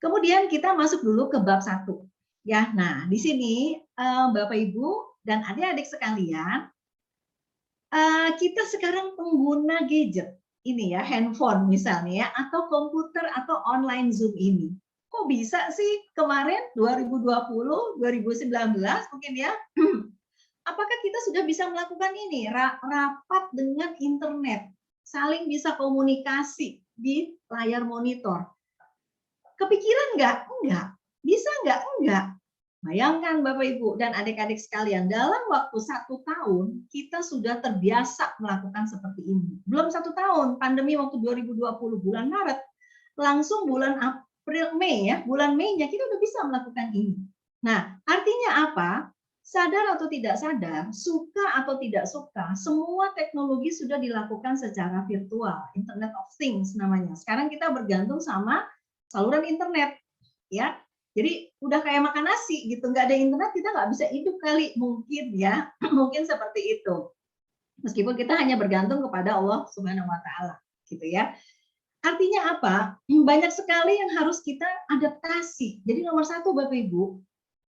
Kemudian kita masuk dulu ke bab 1. Ya, nah di sini Bapak Ibu dan adik-adik sekalian, kita sekarang pengguna gadget ini ya, handphone misalnya ya, atau komputer atau online Zoom ini. Kok bisa sih kemarin 2020, 2019 mungkin ya, apakah kita sudah bisa melakukan ini, rapat dengan internet, saling bisa komunikasi di layar monitor? Kepikiran nggak? Enggak. Bisa nggak? Enggak. Bayangkan Bapak Ibu dan adik-adik sekalian, dalam waktu 1 tahun kita sudah terbiasa melakukan seperti ini. Belum 1 tahun, pandemi waktu 2020 bulan Maret, langsung bulan April, Mei ya, bulan Mei-nya kita udah bisa melakukan ini. Nah, artinya apa? Sadar atau tidak sadar, suka atau tidak suka, semua teknologi sudah dilakukan secara virtual, Internet of Things namanya. Sekarang kita bergantung sama saluran internet, ya. Jadi udah kayak makan nasi gitu, nggak ada internet kita nggak bisa hidup kali, mungkin ya, mungkin seperti itu. Meskipun kita hanya bergantung kepada Allah Subhanahu Wa Taala, gitu ya. Artinya apa? Banyak sekali yang harus kita adaptasi. Jadi nomor 1 Bapak Ibu,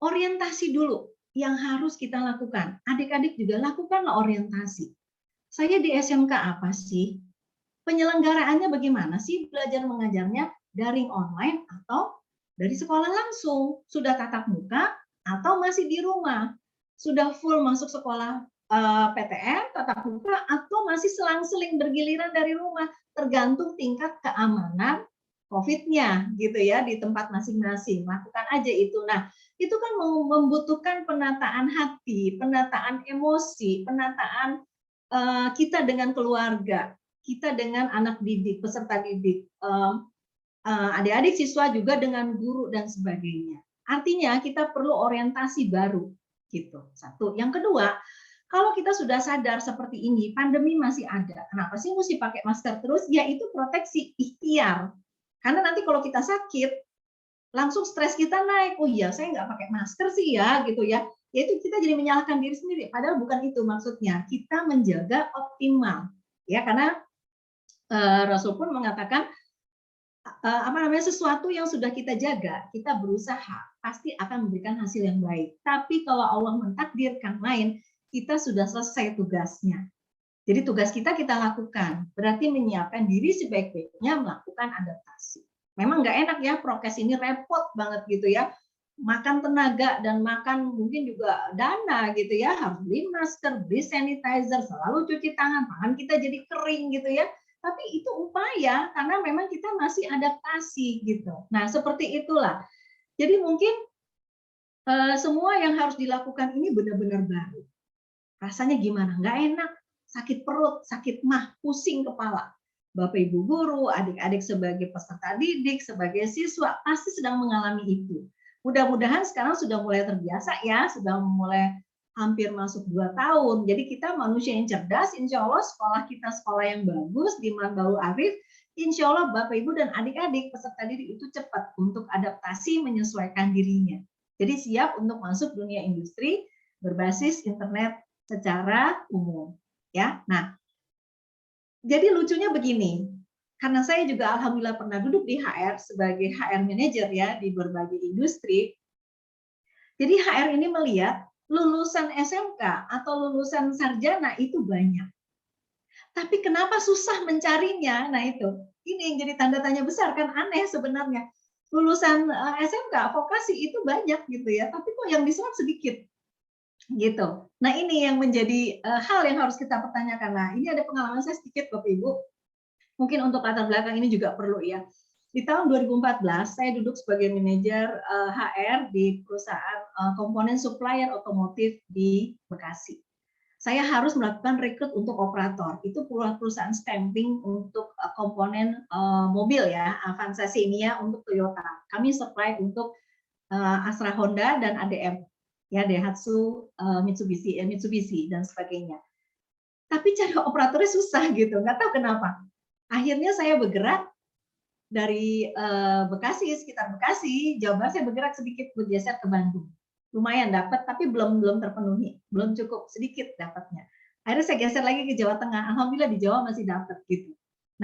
orientasi dulu yang harus kita lakukan. Adik-adik juga lakukanlah orientasi. Saya di SMK apa sih? Penyelenggaraannya bagaimana sih belajar mengajarnya? Daring online atau dari sekolah langsung? Sudah tatap muka atau masih di rumah? Sudah full masuk sekolah PTN, tatap muka, atau masih selang-seling bergiliran dari rumah? Tergantung tingkat keamanan COVID-nya gitu ya di tempat masing-masing. Lakukan aja itu. Nah, itu kan membutuhkan penataan hati, penataan emosi, penataan kita dengan keluarga, kita dengan anak didik, peserta didik, adik-adik siswa juga dengan guru dan sebagainya. Artinya kita perlu orientasi baru gitu. 1. Yang kedua, kalau kita sudah sadar seperti ini, pandemi masih ada. Kenapa sih mesti pakai masker terus? Ya itu proteksi ikhtiar. Karena nanti kalau kita sakit, langsung stres kita naik. Oh iya, saya nggak pakai masker sih ya, gitu ya. Ya itu kita jadi menyalahkan diri sendiri. Padahal bukan itu maksudnya. Kita menjaga optimal, ya karena Rasul pun mengatakan sesuatu yang sudah kita jaga, kita berusaha pasti akan memberikan hasil yang baik. Tapi kalau Allah mentakdirkan lain, kita sudah selesai tugasnya. Jadi tugas kita lakukan, berarti menyiapkan diri sebaik-baiknya melakukan adaptasi. Memang nggak enak ya, prokes ini repot banget gitu ya. Makan tenaga dan makan mungkin juga dana gitu ya, harus beli masker, beli sanitizer, selalu cuci tangan, tangan kita jadi kering gitu ya. Tapi itu upaya karena memang kita masih adaptasi gitu. Nah, seperti itulah. Jadi mungkin semua yang harus dilakukan ini benar-benar baru. Rasanya gimana? Nggak enak, sakit perut, sakit mah, pusing kepala. Bapak Ibu guru, adik-adik sebagai peserta didik, sebagai siswa pasti sedang mengalami itu. Mudah-mudahan sekarang sudah mulai terbiasa ya, sudah mulai hampir masuk 2 tahun. Jadi kita manusia yang cerdas, insya Allah sekolah kita sekolah yang bagus di Manbaul Arif. Insya Allah Bapak Ibu dan adik-adik peserta didik itu cepat untuk adaptasi menyesuaikan dirinya. Jadi siap untuk masuk dunia industri berbasis internet secara umum. Ya, nah, jadi lucunya begini, karena saya juga alhamdulillah pernah duduk di HR sebagai HR manager ya di berbagai industri. Jadi HR ini melihat lulusan SMK atau lulusan sarjana itu banyak. Tapi kenapa susah mencarinya? Nah itu, ini yang jadi tanda tanya besar kan, aneh sebenarnya. Lulusan SMK vokasi itu banyak gitu ya, tapi kok yang diserap sedikit. Gitu. Nah ini yang menjadi hal yang harus kita pertanyakan. Nah ini ada pengalaman saya sedikit Bapak Ibu. Mungkin untuk latar belakang ini juga perlu ya. Di tahun 2014 saya duduk sebagai manajer HR di perusahaan komponen supplier otomotif di Bekasi. Saya harus melakukan rekrut untuk operator. Itu perusahaan stamping untuk komponen mobil ya, Avanza Xenia untuk Toyota. Kami supply untuk Astra Honda dan ADM. Ya, Daihatsu, Mitsubishi dan sebagainya. Tapi cari operatornya susah gitu, nggak tahu kenapa. Akhirnya saya bergerak dari Bekasi, sekitar Bekasi, Jawa Barat, saya bergerak sedikit bergeser ke Bandung. Lumayan dapat, tapi belum terpenuhi, belum cukup, sedikit dapatnya. Akhirnya saya geser lagi ke Jawa Tengah. Alhamdulillah di Jawa masih dapat gitu.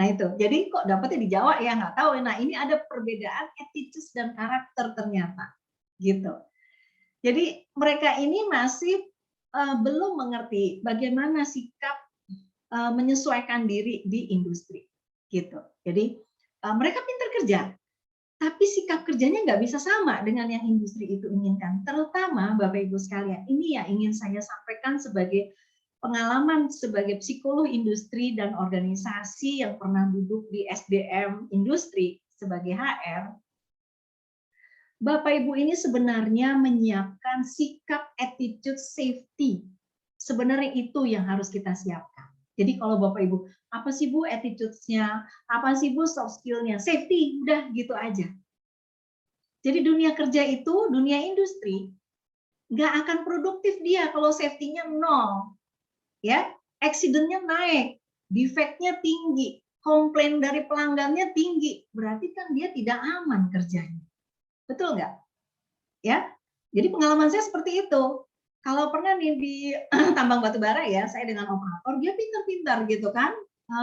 Nah itu, jadi kok dapetnya di Jawa ya nggak tahu. Nah ini ada perbedaan attitude dan karakter ternyata, gitu. Jadi mereka ini masih belum mengerti bagaimana sikap menyesuaikan diri di industri, gitu. Jadi mereka pintar kerja, tapi sikap kerjanya nggak bisa sama dengan yang industri itu inginkan. Terutama Bapak Ibu sekalian, ini yang ingin saya sampaikan sebagai pengalaman sebagai psikolog industri dan organisasi yang pernah duduk di SDM industri sebagai HR. Bapak Ibu ini sebenarnya menyiapkan sikap attitude safety. Sebenarnya itu yang harus kita siapkan. Jadi kalau Bapak Ibu, apa sih Bu attitude-nya? Apa sih Bu soft skill-nya? Safety, udah gitu aja. Jadi dunia kerja itu, dunia industri, nggak akan produktif dia kalau safety-nya nol. Ya, accident-nya naik, defect-nya tinggi, komplain dari pelanggannya tinggi, berarti kan dia tidak aman kerjanya. Betul nggak? Ya, jadi pengalaman saya seperti itu. Kalau pernah nih di tambang batu bara ya, saya dengan operator, dia pintar-pintar gitu kan,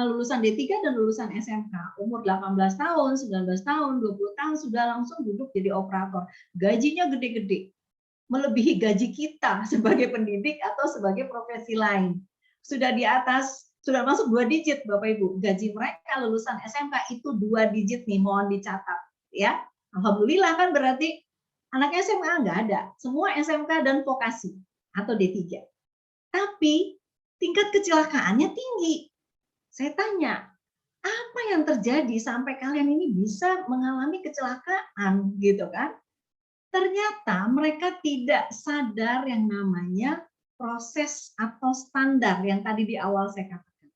lulusan D3 dan lulusan SMK, umur 18 tahun, 19 tahun, 20 tahun sudah langsung duduk jadi operator. Gajinya gede-gede, melebihi gaji kita sebagai pendidik atau sebagai profesi lain. Sudah di atas, sudah masuk 2 digit Bapak Ibu. Gaji mereka lulusan SMK itu 2 digit nih, mohon dicatat ya. Alhamdulillah kan berarti anak SMA nggak ada, semua SMK dan vokasi atau D3. Tapi tingkat kecelakaannya tinggi. Saya tanya, apa yang terjadi sampai kalian ini bisa mengalami kecelakaan gitu kan? Ternyata mereka tidak sadar yang namanya proses atau standar yang tadi di awal saya katakan.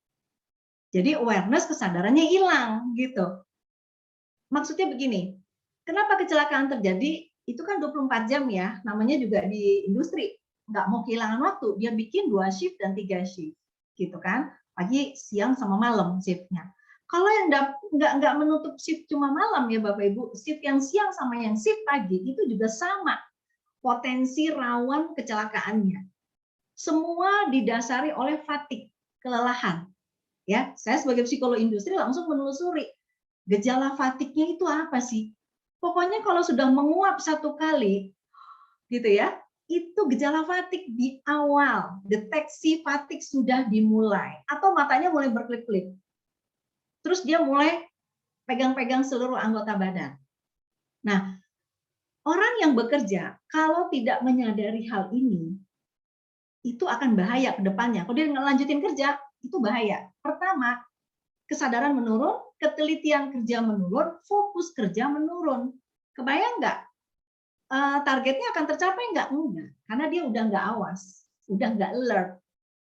Jadi awareness, kesadarannya hilang gitu. Maksudnya begini, kenapa kecelakaan terjadi? Itu kan 24 jam ya, namanya juga di industri. Nggak mau kehilangan waktu, dia bikin 2 shift dan 3 shift. Gitu kan, pagi, siang, sama malam shiftnya. Kalau yang nggak menutup shift cuma malam ya Bapak Ibu, shift yang siang sama yang shift pagi itu juga sama potensi rawan kecelakaannya. Semua didasari oleh fatigue, kelelahan. Ya, saya sebagai psikolog industri langsung menelusuri gejala fatigue-nya itu apa sih? Pokoknya kalau sudah menguap satu kali, gitu ya, itu gejala fatigue di awal, deteksi fatigue sudah dimulai, atau matanya mulai berkelip-kelip. Terus dia mulai pegang-pegang seluruh anggota badan. Nah, orang yang bekerja kalau tidak menyadari hal ini, itu akan bahaya ke depannya. Kalau dia ngelanjutin kerja, itu bahaya. Pertama, kesadaran menurun, ketelitian kerja menurun, fokus kerja menurun. Kebayang nggak? Targetnya akan tercapai nggak? Enggak, karena dia udah nggak awas, udah nggak alert,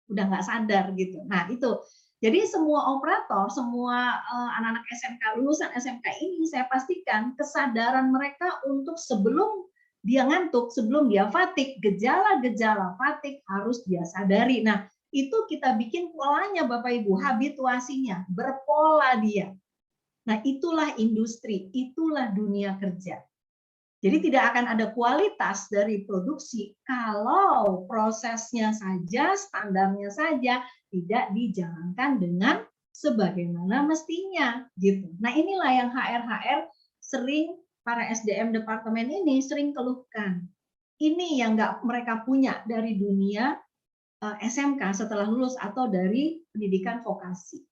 udah nggak sadar gitu. Nah itu, jadi semua operator, semua anak-anak SMK, lulusan SMK ini saya pastikan kesadaran mereka untuk sebelum dia ngantuk, sebelum dia fatigue, gejala-gejala fatigue harus dia sadari. Nah itu kita bikin polanya Bapak Ibu, habituasinya, berpola dia. Nah itulah industri, itulah dunia kerja. Jadi tidak akan ada kualitas dari produksi kalau prosesnya saja, standarnya saja tidak dijalankan dengan sebagaimana mestinya gitu. Nah, inilah yang HR sering para SDM departemen ini sering keluhkan. Ini yang nggak mereka punya dari dunia SMK setelah lulus atau dari pendidikan vokasi.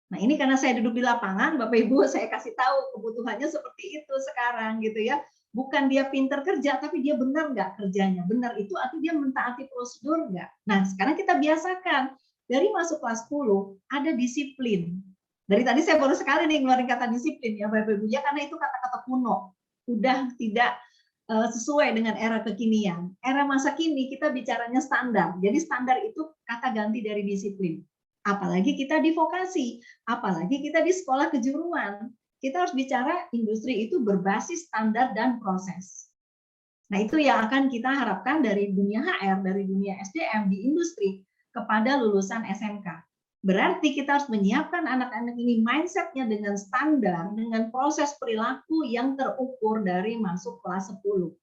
Nah, ini karena saya duduk di lapangan, Bapak Ibu, saya kasih tahu kebutuhannya seperti itu sekarang gitu ya. Bukan dia pinter kerja, tapi dia benar nggak kerjanya. Benar itu artinya dia mentaati prosedur nggak. Nah, sekarang kita biasakan. Dari masuk kelas 10, ada disiplin. Dari tadi saya baru sekali nih ngeluarin kata disiplin ya Bapak Ibu, ya karena itu kata-kata kuno. Udah tidak sesuai dengan era kekinian. Era masa kini kita bicaranya standar. Jadi standar itu kata ganti dari disiplin. Apalagi kita di vokasi, apalagi kita di sekolah kejuruan. Kita harus bicara industri itu berbasis standar dan proses. Nah, itu yang akan kita harapkan dari dunia HR, dari dunia SDM di industri kepada lulusan SMK. Berarti kita harus menyiapkan anak-anak ini mindset-nya dengan standar, dengan proses perilaku yang terukur dari masuk kelas 10.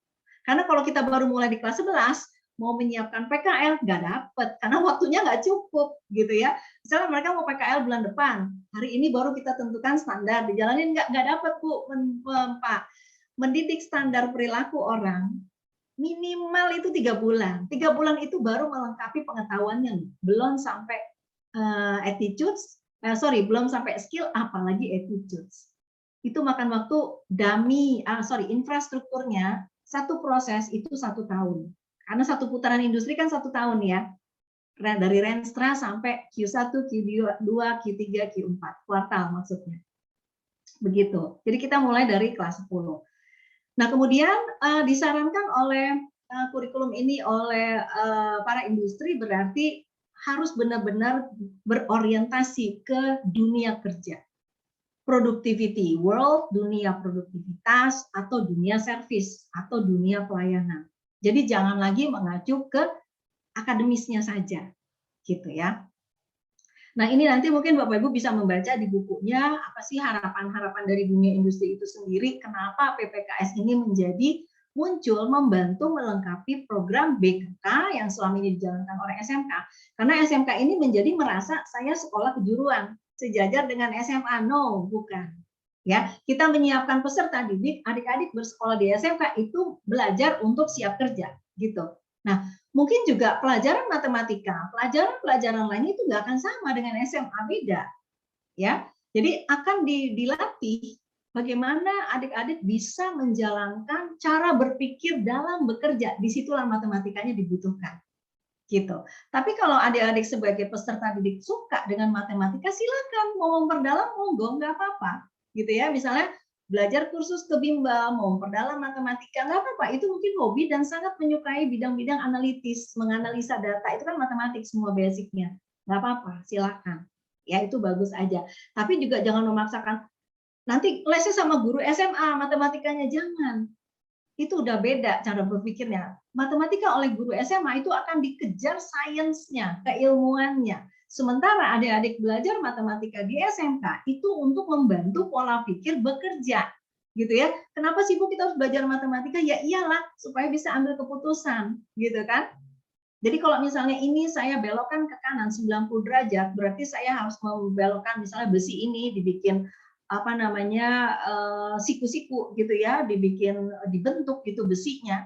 Karena kalau kita baru mulai di kelas 11, mau menyiapkan PKL nggak dapet karena waktunya nggak cukup gitu ya. Misalnya mereka mau PKL bulan depan, hari ini baru kita tentukan standar, dijalanin nggak dapet Bu, Pak. Mendidik standar perilaku orang minimal itu 3 bulan. 3 bulan itu baru melengkapi pengetahuannya, belum sampai attitudes, belum sampai skill, apalagi attitudes. Itu makan waktu infrastrukturnya satu proses itu 1 tahun. Karena satu putaran industri kan 1 tahun ya. Dari Renstra sampai Q1, Q2, Q3, Q4, kuartal maksudnya. Begitu. Jadi kita mulai dari kelas 10. Nah, kemudian disarankan oleh kurikulum ini oleh para industri berarti harus benar-benar berorientasi ke dunia kerja. Productivity world, dunia produktivitas, atau dunia service, atau dunia pelayanan. Jadi jangan lagi mengacu ke akademisnya saja, gitu ya. Nah, ini nanti mungkin Bapak Ibu bisa membaca di bukunya, apa sih harapan-harapan dari dunia industri itu sendiri, kenapa PPKS ini menjadi muncul membantu melengkapi program BKK yang selama ini dijalankan oleh SMK. Karena SMK ini menjadi merasa saya sekolah kejuruan, sejajar dengan SMA. No, bukan. Ya, kita menyiapkan peserta didik, adik-adik bersekolah di SMK itu belajar untuk siap kerja, gitu. Nah, mungkin juga pelajaran matematika, pelajaran lainnya itu nggak akan sama dengan SMA, beda. Ya, jadi akan dilatih bagaimana adik-adik bisa menjalankan cara berpikir dalam bekerja. Disitulah matematikanya dibutuhkan. Gitu. Tapi kalau adik-adik sebagai peserta didik suka dengan matematika, silakan mau memperdalam, monggo, nggak apa-apa. Gitu ya, misalnya belajar kursus ke bimbel, mau memperdalam matematika, nggak apa-apa. Itu mungkin hobi dan sangat menyukai bidang-bidang analitis, menganalisa data, itu kan matematik semua basicnya. Nggak apa-apa, silakan. Ya, itu bagus aja. Tapi juga jangan memaksakan, nanti lesnya sama guru SMA, matematikanya jangan. Itu udah beda cara berpikirnya. Matematika oleh guru SMA itu akan dikejar sainsnya, keilmuannya. Sementara adik-adik belajar matematika di SMK itu untuk membantu pola pikir bekerja. Gitu ya. Kenapa sih Bu kita harus belajar matematika? Ya iyalah, supaya bisa ambil keputusan, gitu kan? Jadi kalau misalnya ini saya belokkan ke kanan 90 derajat, berarti saya harus membelokkan misalnya besi ini dibikin apa namanya siku-siku gitu ya, dibentuk gitu besinya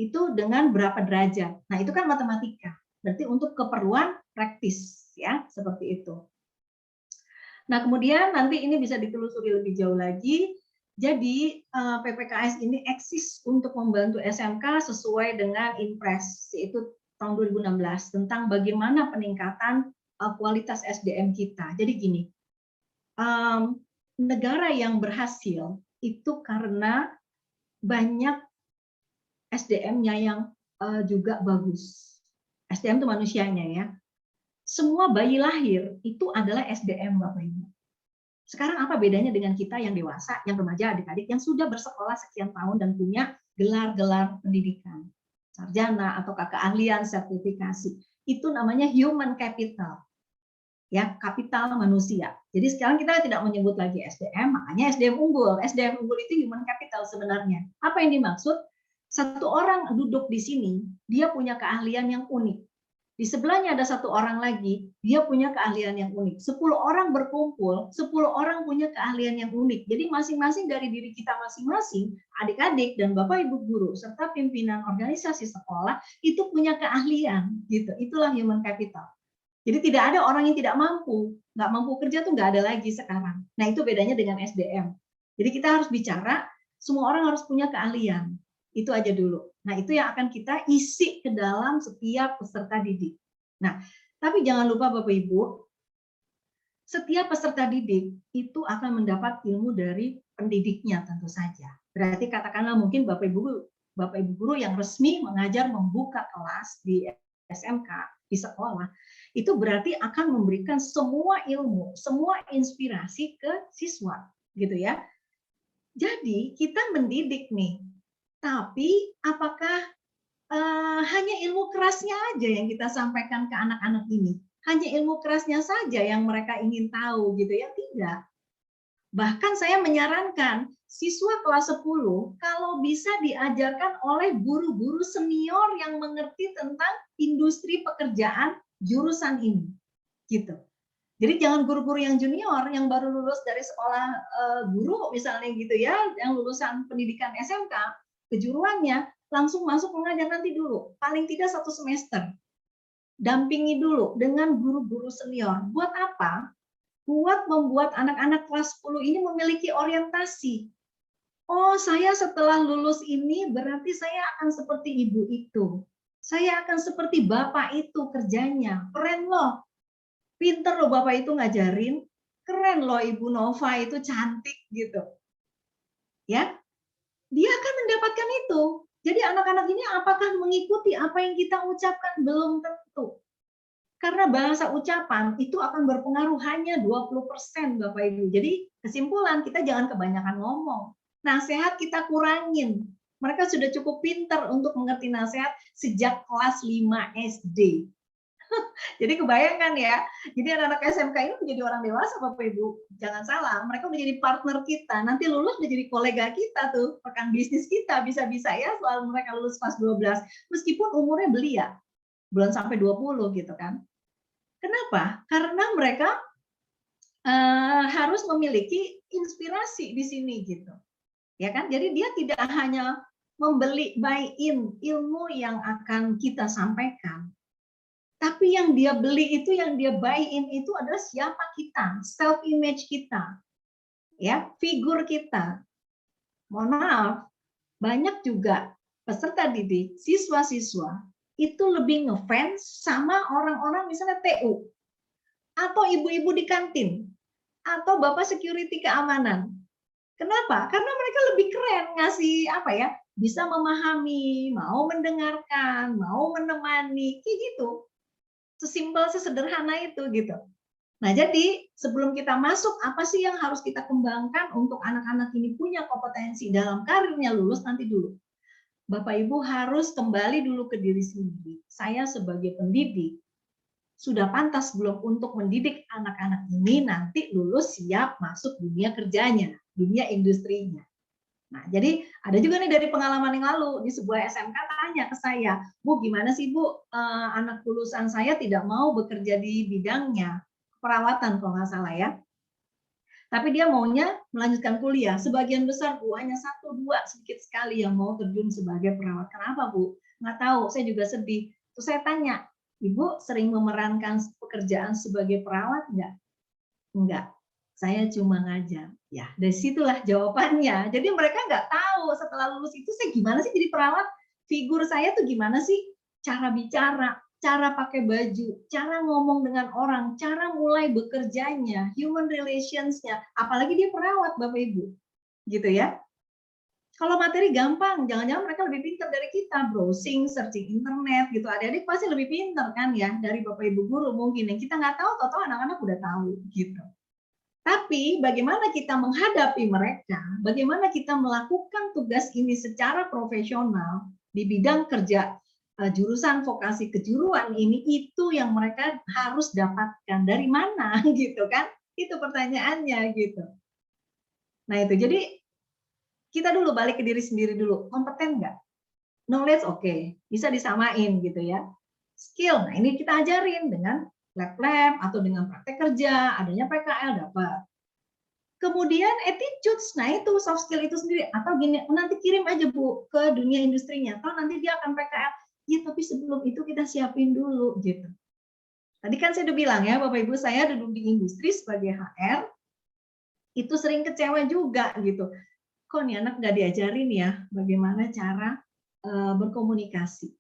itu dengan berapa derajat. Nah, itu kan matematika. Berarti untuk keperluan praktis ya, seperti itu. Nah, kemudian nanti ini bisa ditelusuri lebih jauh lagi. Jadi PPKS ini eksis untuk membantu SMK sesuai dengan Inpres yaitu tahun 2016 tentang bagaimana peningkatan kualitas SDM kita. Jadi gini, negara yang berhasil itu karena banyak SDM-nya yang juga bagus. SDM itu manusianya ya. Semua bayi lahir itu adalah SDM Bapak Ibu. Sekarang apa bedanya dengan kita yang dewasa, yang remaja, adik-adik yang sudah bersekolah sekian tahun dan punya gelar-gelar pendidikan, sarjana atau keahlian sertifikasi. Itu namanya human capital. Ya, kapital manusia. Jadi sekarang kita tidak menyebut lagi SDM, makanya SDM unggul. SDM unggul itu human capital sebenarnya. Apa yang dimaksud? Satu orang duduk di sini, dia punya keahlian yang unik. Di sebelahnya ada satu orang lagi, dia punya keahlian yang unik. 10 orang berkumpul, 10 orang punya keahlian yang unik. Jadi masing-masing dari diri kita masing-masing, adik-adik dan Bapak Ibu guru serta pimpinan organisasi sekolah itu punya keahlian, gitu. Itulah human capital. Jadi tidak ada orang yang tidak mampu, nggak mampu kerja tuh nggak ada lagi sekarang. Nah itu bedanya dengan SDM. Jadi kita harus bicara, semua orang harus punya keahlian. Itu aja dulu. Nah itu yang akan kita isi ke dalam setiap peserta didik. Nah tapi jangan lupa Bapak Ibu, setiap peserta didik itu akan mendapat ilmu dari pendidiknya tentu saja. Berarti katakanlah mungkin Bapak Ibu guru yang resmi mengajar membuka kelas di SMK, di sekolah, itu berarti akan memberikan semua ilmu, semua inspirasi ke siswa, gitu ya. Jadi kita mendidik nih, tapi apakah hanya ilmu kerasnya aja yang kita sampaikan ke anak-anak ini? Hanya ilmu kerasnya saja yang mereka ingin tahu, gitu ya? Tidak. Bahkan saya menyarankan siswa kelas 10 kalau bisa diajarkan oleh guru-guru senior yang mengerti tentang industri pekerjaan jurusan ini, gitu. Jadi jangan guru-guru yang junior yang baru lulus dari sekolah guru misalnya gitu ya, yang lulusan pendidikan SMK, kejuruannya langsung masuk mengajar, nanti dulu, paling tidak 1 semester. Dampingi dulu dengan guru-guru senior. Buat apa? Buat membuat anak-anak kelas 10 ini memiliki orientasi. Oh, saya setelah lulus ini berarti saya akan seperti ibu itu. Saya akan seperti bapak itu kerjanya. Keren loh. Pinter loh bapak itu ngajarin. Keren loh Ibu Nova itu cantik gitu. Ya, dia akan mendapatkan itu. Jadi anak-anak ini apakah mengikuti apa yang kita ucapkan? Belum tentu. Karena bahasa ucapan itu akan berpengaruh hanya 20% Bapak Ibu. Jadi kesimpulan kita jangan kebanyakan ngomong. Nasihat kita kurangin. Mereka sudah cukup pintar untuk mengerti nasihat sejak kelas 5 SD. Jadi kebayangkan ya. Jadi anak-anak SMK ini menjadi orang dewasa Bapak Ibu. Jangan salah, mereka menjadi partner kita. Nanti lulus menjadi kolega kita tuh, rekan bisnis kita bisa-bisa ya soal mereka lulus kelas 12. Meskipun umurnya belia. Belum sampai 20 gitu kan. Kenapa? Karena mereka harus memiliki inspirasi di sini gitu. Ya kan? Jadi dia tidak hanya membeli buy in ilmu yang akan kita sampaikan. Tapi yang dia beli itu, yang dia buy in itu adalah siapa kita, self image kita. Ya, figur kita. Mohon maaf, banyak juga peserta didik, siswa-siswa itu lebih ngefans sama orang-orang misalnya TU atau ibu-ibu di kantin atau bapak security keamanan. Kenapa? Karena mereka lebih keren ngasih apa ya? Bisa memahami, mau mendengarkan, mau menemani, kayak gitu. Sesimpel, sesederhana itu gitu. Nah, jadi sebelum kita masuk, apa sih yang harus kita kembangkan untuk anak-anak ini punya kompetensi dalam karirnya lulus nanti dulu. Bapak Ibu harus kembali dulu ke diri sendiri. Saya sebagai pendidik, sudah pantas belum untuk mendidik anak-anak ini nanti lulus siap masuk dunia kerjanya, dunia industrinya. Nah, jadi ada juga nih dari pengalaman yang lalu di sebuah SMK tanya ke saya, Bu, gimana sih Bu, anak lulusan saya tidak mau bekerja di bidangnya, perawatan kalau nggak salah ya. Tapi dia maunya melanjutkan kuliah. Sebagian besar Bu, hanya 1-2 sedikit sekali yang mau terjun sebagai perawat. Kenapa Bu? Nggak tahu, saya juga sedih. Terus saya tanya, Ibu sering memerankan pekerjaan sebagai perawat nggak? Enggak, saya cuma ngajar. Ya, dari situlah jawabannya. Jadi mereka nggak tahu setelah lulus itu saya gimana sih jadi perawat, figur saya tuh gimana sih, cara bicara, cara pakai baju, cara ngomong dengan orang, cara mulai bekerjanya, human relations-nya, apalagi dia perawat Bapak Ibu. Gitu ya. Kalau materi gampang, jangan-jangan mereka lebih pintar dari kita, browsing, searching internet gitu. Adik-adik pasti lebih pintar kan ya dari Bapak Ibu guru mungkin yang kita nggak tahu, tahu anak-anak udah tahu gitu. Tapi bagaimana kita menghadapi mereka, bagaimana kita melakukan tugas ini secara profesional di bidang kerja jurusan vokasi kejuruan ini, itu yang mereka harus dapatkan dari mana gitu kan? Itu pertanyaannya gitu. Nah itu jadi kita dulu balik ke diri sendiri dulu, kompeten nggak? Knowledge oke, bisa disamain gitu ya. Skill, nah ini kita ajarin dengan lab-lab atau dengan praktek kerja, adanya PKL dapat. Kemudian attitudes, nah itu soft skill itu sendiri. Atau gini, nanti kirim aja Bu ke dunia industrinya, atau nanti dia akan PKL. Ya tapi sebelum itu kita siapin dulu gitu. Tadi kan saya udah bilang ya Bapak Ibu, saya duduk di industri sebagai HR, itu sering kecewa juga gitu. Kok nih anak nggak diajarin ya bagaimana cara berkomunikasi.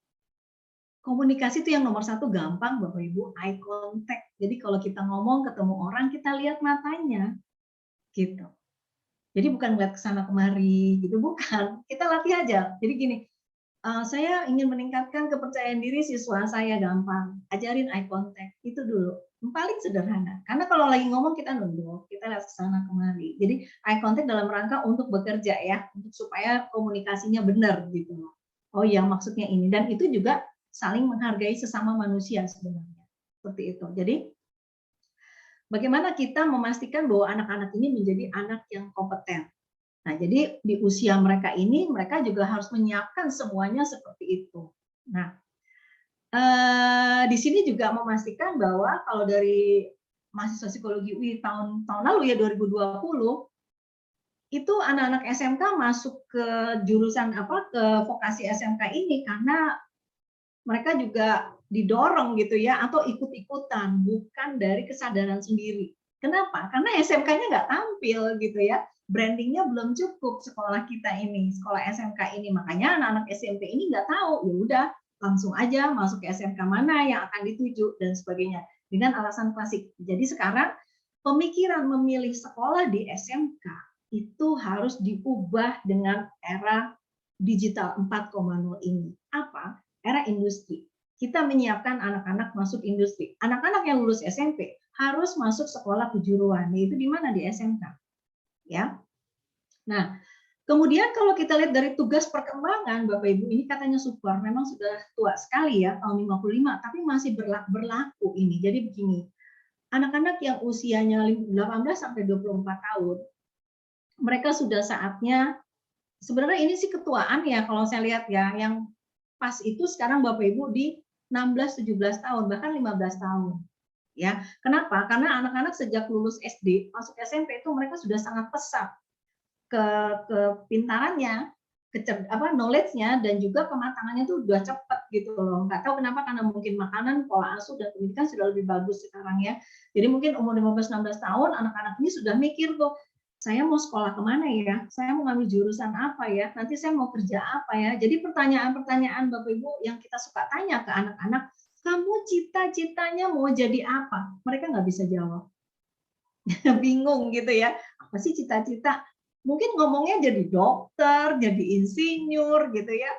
Komunikasi itu yang nomor 1 gampang Bapak Ibu, eye contact. Jadi kalau kita ngomong ketemu orang, kita lihat matanya gitu. Jadi bukan ngeliat ke sana kemari gitu, bukan. Kita latih aja. Jadi gini, saya ingin meningkatkan kepercayaan diri siswa saya gampang. Ajarin eye contact, itu dulu. Paling sederhana. Karena kalau lagi ngomong kita nunduk, kita lihat ke sana kemari. Jadi eye contact dalam rangka untuk bekerja ya, untuk supaya komunikasinya benar gitu. Oh iya maksudnya ini. Dan itu juga saling menghargai sesama manusia sebenarnya. Seperti itu. Jadi bagaimana kita memastikan bahwa anak-anak ini menjadi anak yang kompeten. Nah, jadi di usia mereka ini, mereka juga harus menyiapkan semuanya seperti itu. Nah, di sini juga memastikan bahwa kalau dari mahasiswa psikologi UI tahun lalu ya 2020, itu anak-anak SMK masuk ke jurusan apa, ke vokasi SMK ini karena mereka juga didorong gitu ya, atau ikut-ikutan, bukan dari kesadaran sendiri. Kenapa? Karena SMK-nya nggak tampil gitu ya, brandingnya belum cukup sekolah kita ini, sekolah SMK ini. Makanya anak-anak SMP ini nggak tahu, ya udah langsung aja masuk ke SMK mana yang akan dituju dan sebagainya dengan alasan klasik. Jadi sekarang pemikiran memilih sekolah di SMK itu harus diubah dengan era digital 4.0 ini. Apa? Era industri. Kita menyiapkan anak-anak masuk industri. Anak-anak yang lulus SMP harus masuk sekolah kejuruan, yaitu di mana? Di SMK. Ya. Nah, kemudian kalau kita lihat dari tugas perkembangan, Bapak Ibu, ini katanya super, memang sudah tua sekali ya, tahun 55, tapi masih berlaku ini. Jadi begini, anak-anak yang usianya 18 sampai 24 tahun, mereka sudah saatnya, sebenarnya ini sih ketuaan ya kalau saya lihat ya, yang pas itu sekarang Bapak Ibu di 16-17 tahun, bahkan 15 tahun. Ya, kenapa? Karena anak-anak sejak lulus SD masuk SMP itu mereka sudah sangat pesat ke kepintarannya, knowledge-nya dan juga kematangannya tuh udah cepet gitu loh. Nggak tahu kenapa, karena mungkin makanan, pola asuh dan pendidikan sudah lebih bagus sekarang ya. Jadi mungkin umur 15-16 tahun anak-anak ini sudah mikir tuh, saya mau sekolah kemana ya? Saya mau ngambil jurusan apa ya? Nanti saya mau kerja apa ya? Jadi pertanyaan-pertanyaan Bapak Ibu yang kita suka tanya ke anak-anak, kamu cita-citanya mau jadi apa? Mereka nggak bisa jawab. Bingung gitu ya. Apa sih cita-cita? Mungkin ngomongnya jadi dokter, jadi insinyur gitu ya.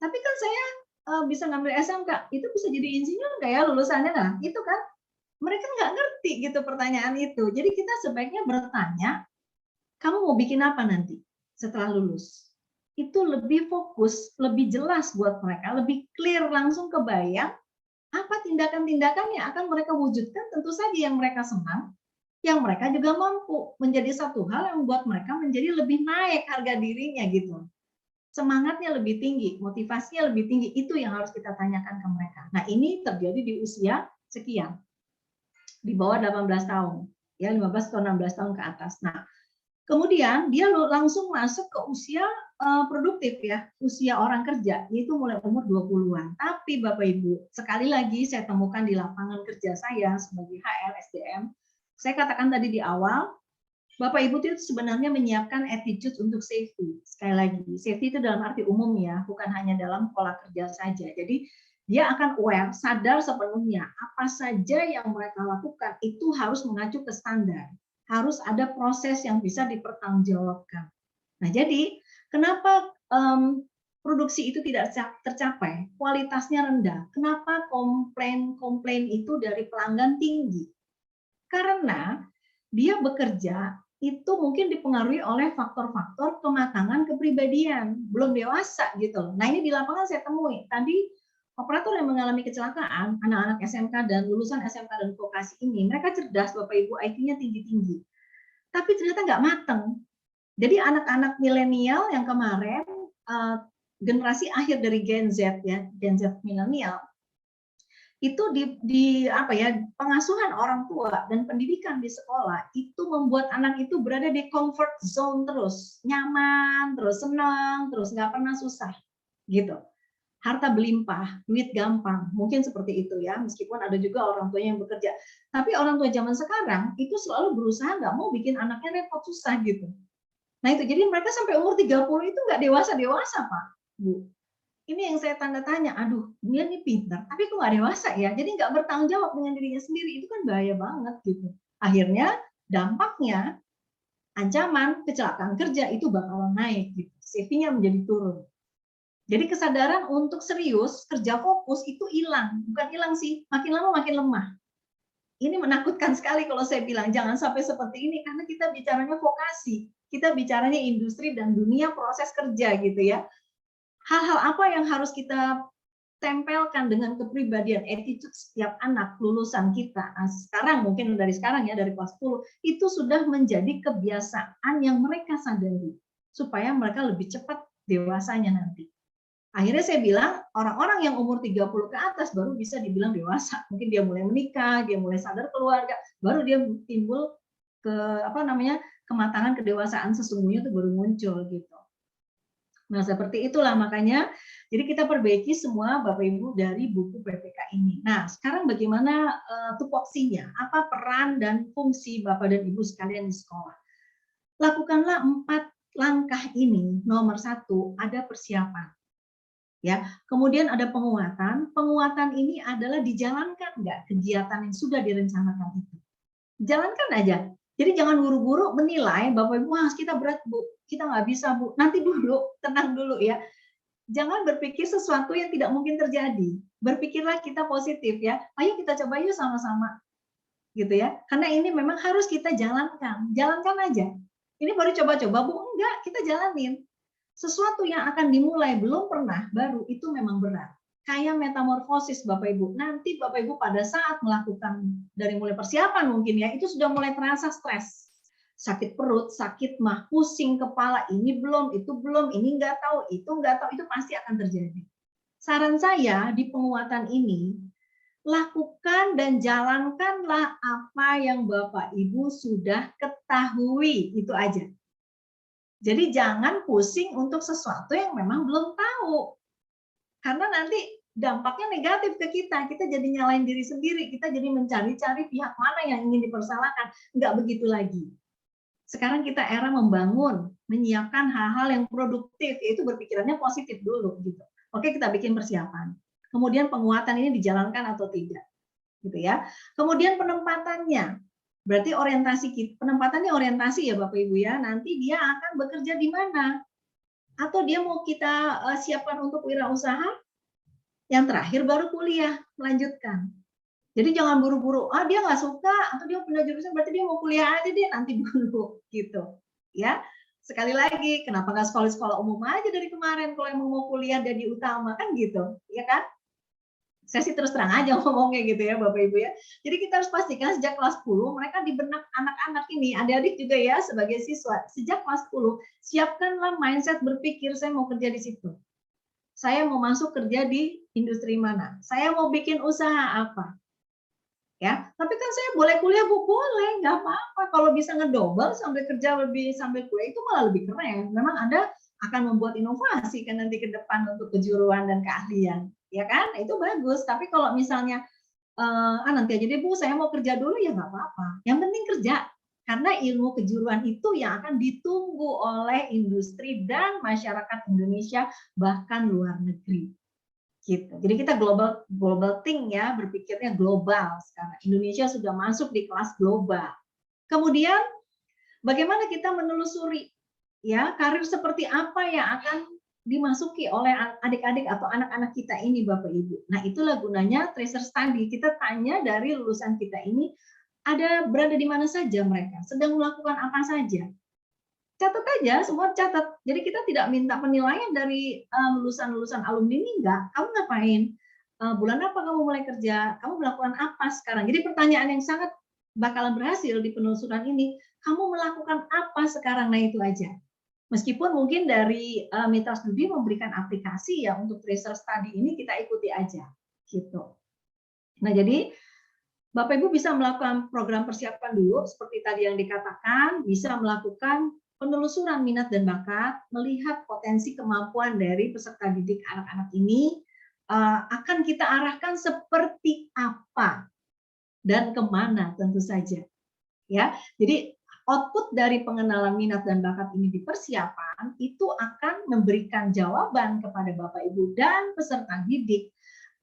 Tapi kan saya bisa ngambil SMK, itu bisa jadi insinyur nggak ya lulusannya? Nah, itu kan mereka nggak ngerti gitu pertanyaan itu. Jadi kita sebaiknya bertanya, kamu mau bikin apa nanti setelah lulus? Itu lebih fokus, lebih jelas buat mereka, lebih clear, langsung kebayang apa tindakan-tindakan yang akan mereka wujudkan, tentu saja yang mereka senang, yang mereka juga mampu menjadi satu hal yang membuat mereka menjadi lebih naik harga dirinya gitu. Semangatnya lebih tinggi, motivasinya lebih tinggi, itu yang harus kita tanyakan ke mereka. Nah, ini terjadi di usia sekian, di bawah 18 tahun, ya 15 atau 16 tahun ke atas. Nah, kemudian dia langsung masuk ke usia produktif ya, usia orang kerja, yaitu mulai umur 20-an. Tapi Bapak Ibu, sekali lagi saya temukan di lapangan kerja saya sebagai HR SDM, saya katakan tadi di awal, Bapak Ibu itu sebenarnya menyiapkan attitude untuk safety. Sekali lagi, safety itu dalam arti umum ya, bukan hanya dalam pola kerja saja. Jadi dia akan aware, sadar sepenuhnya apa saja yang mereka lakukan itu harus mengacu ke standar. Harus ada proses yang bisa dipertanggungjawabkan. Nah, jadi kenapa produksi itu tidak tercapai, kualitasnya rendah? Kenapa komplain itu dari pelanggan tinggi? Karena dia bekerja itu mungkin dipengaruhi oleh faktor-faktor kematangan kepribadian, belum dewasa gitu. Nah, ini di lapangan saya temui. Tadi operator yang mengalami kecelakaan, anak-anak SMK dan lulusan SMK dan vokasi ini, mereka cerdas, Bapak Ibu, IQ-nya tinggi-tinggi. Tapi ternyata nggak mateng. Jadi anak-anak milenial yang kemarin, generasi akhir dari Gen Z ya, Gen Z milenial, itu pengasuhan orang tua dan pendidikan di sekolah itu membuat anak itu berada di comfort zone terus, nyaman terus, senang terus, nggak pernah susah gitu. Harta berlimpah, duit gampang, mungkin seperti itu ya, meskipun ada juga orang tuanya yang bekerja. Tapi orang tua zaman sekarang itu selalu berusaha nggak mau bikin anaknya repot susah gitu. Nah itu, jadi mereka sampai umur 30 itu nggak dewasa-dewasa Pak, Bu. Ini yang saya tanda tanya, aduh dia nih pintar, tapi kok nggak dewasa ya, jadi nggak bertanggung jawab dengan dirinya sendiri, itu kan bahaya banget gitu. Akhirnya dampaknya ancaman kecelakaan kerja itu bakalan naik, gitu. CV-nya menjadi turun. Jadi kesadaran untuk serius, kerja fokus itu hilang, bukan hilang sih, makin lama makin lemah. Ini menakutkan sekali kalau saya bilang, jangan sampai seperti ini, karena kita bicaranya vokasi, kita bicaranya industri dan dunia proses kerja gitu ya. Hal-hal apa yang harus kita tempelkan dengan kepribadian, attitude setiap anak lulusan kita. Nah, sekarang mungkin dari sekarang ya, dari kelas 10, itu sudah menjadi kebiasaan yang mereka sadari. supaya mereka lebih cepat dewasanya nanti. Akhirnya saya bilang orang-orang yang umur 30 ke atas baru bisa dibilang dewasa. Mungkin dia mulai menikah, dia mulai sadar keluarga, baru dia timbul ke apa namanya kematangan kedewasaan sesungguhnya itu baru muncul gitu. Nah, seperti itulah makanya jadi kita perbaiki semua Bapak Ibu dari buku PPK ini. Nah, sekarang bagaimana tupoksinya? Apa peran dan fungsi Bapak dan Ibu sekalian di sekolah? Lakukanlah 4 langkah ini. Nomor 1, ada persiapan. Ya, kemudian ada penguatan. Penguatan ini adalah dijalankan nggak kegiatan yang sudah direncanakan itu. Jalankan aja. Jadi jangan buru-buru menilai Bapak Ibu, wah kita berat Bu, kita nggak bisa Bu, nanti dulu, tenang dulu ya. Jangan berpikir sesuatu yang tidak mungkin terjadi. Berpikirlah kita positif ya. Ayo kita coba yuk sama-sama. Gitu ya. Karena ini memang harus kita jalankan. Jalankan aja. Ini baru coba-coba Bu, enggak, kita jalanin. Sesuatu yang akan dimulai belum pernah, baru itu memang berat. Kayak metamorfosis Bapak Ibu. Nanti Bapak Ibu pada saat melakukan dari mulai persiapan mungkin ya, itu sudah mulai terasa stres. Sakit perut, sakit mah, pusing kepala, ini belum, itu belum, ini nggak tahu, itu pasti akan terjadi. Saran saya di penguatan ini, lakukan dan jalankanlah apa yang Bapak Ibu sudah ketahui, itu aja. Jadi jangan pusing untuk sesuatu yang memang belum tahu. Karena nanti dampaknya negatif ke kita. Kita jadi nyalain diri sendiri. Kita jadi mencari-cari pihak mana yang ingin dipersalahkan. Enggak begitu lagi. Sekarang kita era membangun, menyiapkan hal-hal yang produktif, yaitu berpikirannya positif dulu. Gitu. Oke, kita bikin persiapan. Kemudian penguatan ini dijalankan atau tidak. Gitu ya. Kemudian penempatannya. Berarti penempatannya orientasi ya Bapak Ibu ya. Nanti dia akan bekerja di mana? Atau dia mau kita siapkan untuk wirausaha? Yang terakhir baru kuliah, melanjutkan. Jadi jangan buru-buru, dia nggak suka atau dia pindah jurusan berarti dia mau kuliah aja deh nanti dulu gitu. Ya. Sekali lagi, kenapa nggak sekolah-sekolah umum aja dari kemarin kalau emang mau kuliah jadi utama kan gitu, ya kan? Saya sih terus terang aja ngomongnya gitu ya Bapak Ibu ya. Jadi kita harus pastikan sejak kelas 10 mereka di benak anak-anak ini, adik-adik juga ya sebagai siswa, sejak kelas 10 siapkanlah mindset berpikir saya mau kerja di situ. Saya mau masuk kerja di industri mana? Saya mau bikin usaha apa? Ya, tapi kan saya boleh kuliah Bu, boleh, nggak apa-apa. Kalau bisa ngedouble sambil kerja lebih sambil kuliah itu malah lebih keren. Memang Anda akan membuat inovasi kan nanti ke depan untuk kejuruan dan keahlian, ya kan? Itu bagus. Tapi kalau misalnya nanti aja deh Bu, saya mau kerja dulu ya nggak apa-apa. Yang penting kerja. Karena ilmu kejuruan itu yang akan ditunggu oleh industri dan masyarakat Indonesia bahkan luar negeri. Gitu. Jadi kita global think ya, berpikirnya global sekarang. Indonesia sudah masuk di kelas global. Kemudian bagaimana kita menelusuri ya karir seperti apa yang akan dimasuki oleh adik-adik atau anak-anak kita ini Bapak Ibu. Nah, itulah gunanya tracer study. Kita tanya dari lulusan kita ini ada berada di mana saja mereka, sedang melakukan apa saja. Catat aja, semua catat. Jadi kita tidak minta penilaian dari lulusan-lulusan alumni ini enggak. Kamu ngapain? Bulan apa kamu mulai kerja? Kamu melakukan apa sekarang? Jadi pertanyaan yang sangat bakalan berhasil di penelusuran ini, kamu melakukan apa sekarang? Nah itu aja. Meskipun mungkin dari Mitra Studi memberikan aplikasi ya untuk tracer study ini kita ikuti aja, gitu. Nah jadi Bapak Ibu bisa melakukan program persiapan dulu seperti tadi yang dikatakan, bisa melakukan penelusuran minat dan bakat, melihat potensi kemampuan dari peserta didik anak-anak ini akan kita arahkan seperti apa dan kemana tentu saja. Ya, jadi output dari pengenalan minat dan bakat ini di persiapan itu akan memberikan jawaban kepada Bapak Ibu dan peserta didik.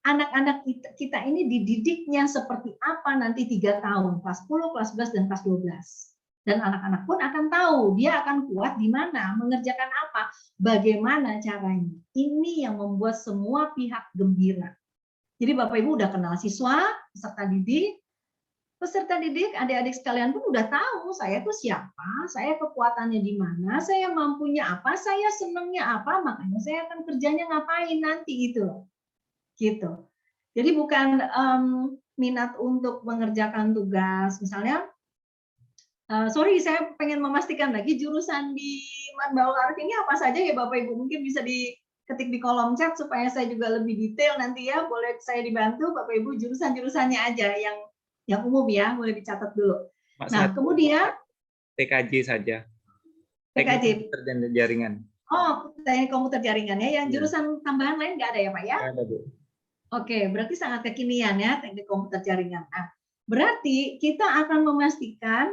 Anak-anak kita ini dididiknya seperti apa nanti 3 tahun, kelas 10, kelas 11, dan kelas 12. Dan anak-anak pun akan tahu dia akan kuat di mana, mengerjakan apa, bagaimana caranya. Ini yang membuat semua pihak gembira. Jadi Bapak Ibu udah kenal siswa, peserta didik, adik-adik sekalian pun udah tahu saya tuh siapa, saya kekuatannya di mana, saya mampunya apa, saya senangnya apa, makanya saya akan kerjanya ngapain nanti itu. Gitu. Jadi bukan minat untuk mengerjakan tugas, misalnya Sorry, saya pengen memastikan lagi jurusan di Matbaul Arif ini apa saja ya Bapak Ibu? Mungkin bisa diketik di kolom chat supaya saya juga lebih detail nanti ya. Boleh saya dibantu Bapak Ibu jurusan-jurusannya aja yang umum ya, boleh dicatat dulu. Mak Nah, satu kemudian TKJ saja, teknik PKJ. komputer dan jaringan. Oh, teknik komputer jaringan ya. Yang Ya, jurusan tambahan lain nggak ada ya Pak ya? ada Bu. Oke, berarti sangat kekinian ya teknik komputer jaringan. Nah, berarti kita akan memastikan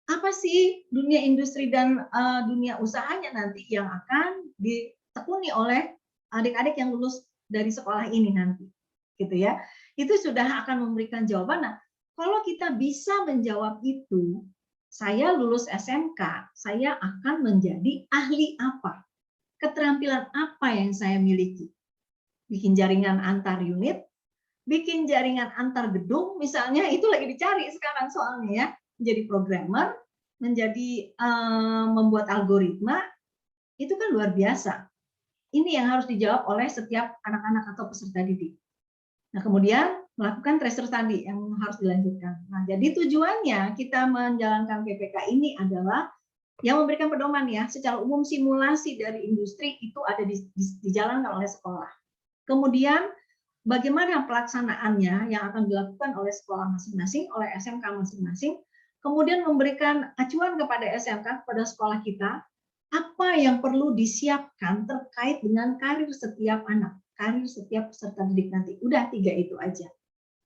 apa sih dunia industri dan dunia usahanya nanti yang akan ditekuni oleh adik-adik yang lulus dari sekolah ini nanti, gitu ya. Itu sudah akan memberikan jawaban. Nah, kalau kita bisa menjawab itu, saya lulus SMK, saya akan menjadi ahli apa? Keterampilan apa yang saya miliki? Bikin jaringan antar unit, bikin jaringan antar gedung, misalnya itu lagi dicari sekarang soalnya ya, menjadi programmer, menjadi membuat algoritma, itu kan luar biasa. Ini yang harus dijawab oleh setiap anak-anak atau peserta didik. Nah, kemudian melakukan tracer tadi yang harus dilanjutkan. Nah, jadi tujuannya kita menjalankan PPK ini adalah yang memberikan pedoman ya, secara umum simulasi dari industri itu ada dijalankan oleh sekolah. Kemudian bagaimana pelaksanaannya yang akan dilakukan oleh sekolah masing-masing, oleh SMK masing-masing, kemudian memberikan acuan kepada SMK, kepada sekolah kita, apa yang perlu disiapkan terkait dengan karir setiap anak, karir setiap peserta didik nanti. Udah 3 itu aja.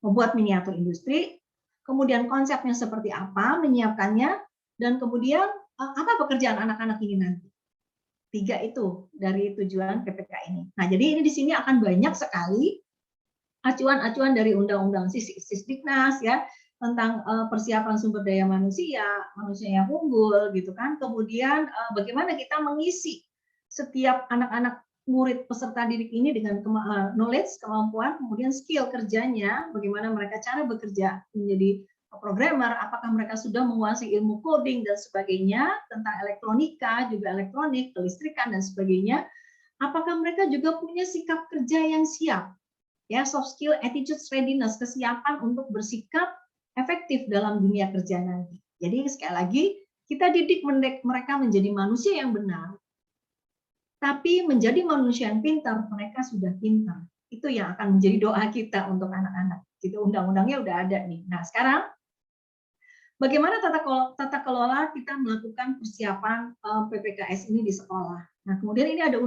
Membuat miniatur industri, kemudian konsepnya seperti apa, menyiapkannya, dan kemudian apa pekerjaan anak-anak ini nanti. 3 itu dari tujuan PPK ini. Nah, jadi ini di sini akan banyak sekali acuan-acuan dari Undang-Undang Sisdiknas ya tentang persiapan sumber daya manusia, manusia yang unggul gitu kan. Kemudian bagaimana kita mengisi setiap anak-anak murid peserta didik ini dengan knowledge, kemampuan, kemudian skill kerjanya, bagaimana mereka cara bekerja menjadi programmer, apakah mereka sudah menguasai ilmu coding dan sebagainya, tentang elektronika, juga elektronik, kelistrikan dan sebagainya, apakah mereka juga punya sikap kerja yang siap, ya soft skill, attitude, readiness, kesiapan untuk bersikap efektif dalam dunia kerja nanti. Jadi sekali lagi kita didik mereka menjadi manusia yang benar, tapi menjadi manusia yang pintar, mereka sudah pintar. Itu yang akan menjadi doa kita untuk anak-anak. Itu undang-undangnya udah ada nih. Nah sekarang bagaimana tata kelola kita melakukan persiapan PPKS ini di sekolah. Nah kemudian ini ada